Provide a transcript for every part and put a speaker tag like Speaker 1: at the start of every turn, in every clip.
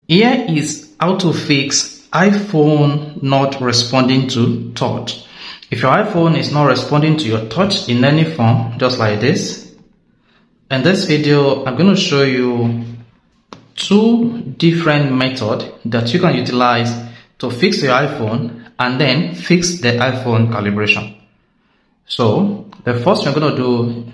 Speaker 1: Here is how to fix iPhone not responding to touch. If your iPhone is not responding to your touch in any form, just like this, in this video, I'm going to show you two different methods that you can utilize to fix your iPhone and then fix the iPhone calibration. So the first thing we're going to do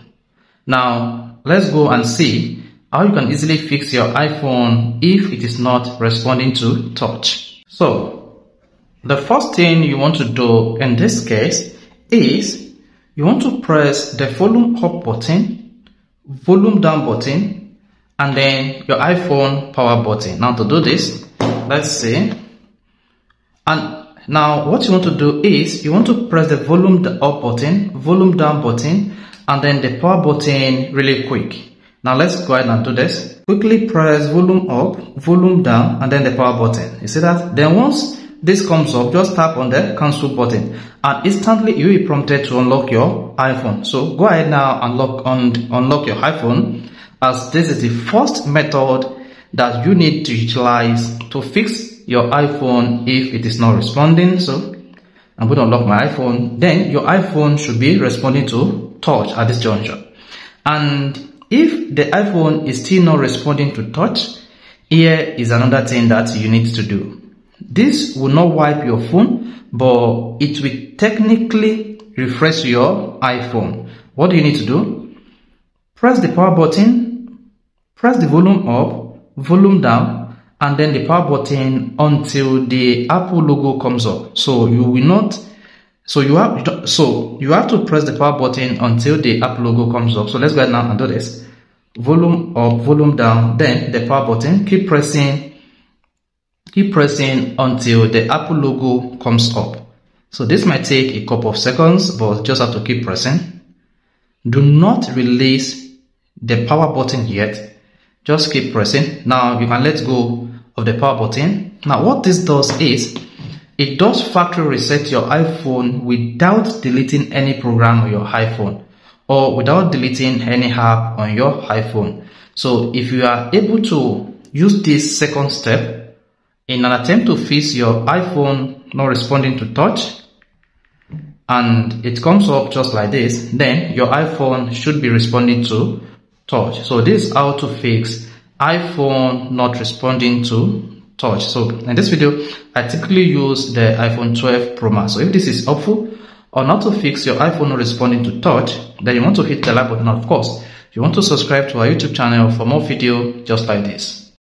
Speaker 1: now, let's go and see how you can easily fix your iPhone if it is not responding to touch. So the first thing you want to do in this case is you want to press the volume up button, volume down button, and then your iPhone power button. Now to do this, let's see. And now what you want to do is you want to press the volume up button, volume down button, and then the power button really quick. Now let's go ahead and do this. Quickly press volume up, volume down, and then the power button. You see that? Then once this comes up, just tap on the cancel button and instantly you will be prompted to unlock your iPhone. So go ahead now and unlock your iPhone, as this is the first method that you need to utilize to fix your iPhone if it is not responding. So I'm going to unlock my iPhone. Then your iPhone should be responding to touch at this juncture. And if the iPhone is still not responding to touch, here is another thing that you need to do. This will not wipe your phone, but it will technically refresh your iPhone. What do you need to do? Press the power button, press the volume up, volume down, and then the power button until the Apple logo comes up. So you have to press the power button until the Apple logo comes up. So let's go ahead now and do this. Volume up, volume down, then the power button. Keep pressing until the Apple logo comes up. So this might take a couple of seconds, but just have to keep pressing. Do not release the power button yet. Just keep pressing. Now you can let go of the power button. Now what this does is it does factory reset your iPhone without deleting any program on your iPhone or without deleting any app on your iPhone. So if you are able to use this second step in an attempt to fix your iPhone not responding to touch, and it comes up just like this, then your iPhone should be responding to touch. So this is how to fix iPhone not responding to touch. So in this video, I typically use the iPhone 12 Pro Max. So if this is helpful on how to fix your iPhone not responding to touch, then you want to hit the like button. Of course, you want to subscribe to our YouTube channel for more videos just like this.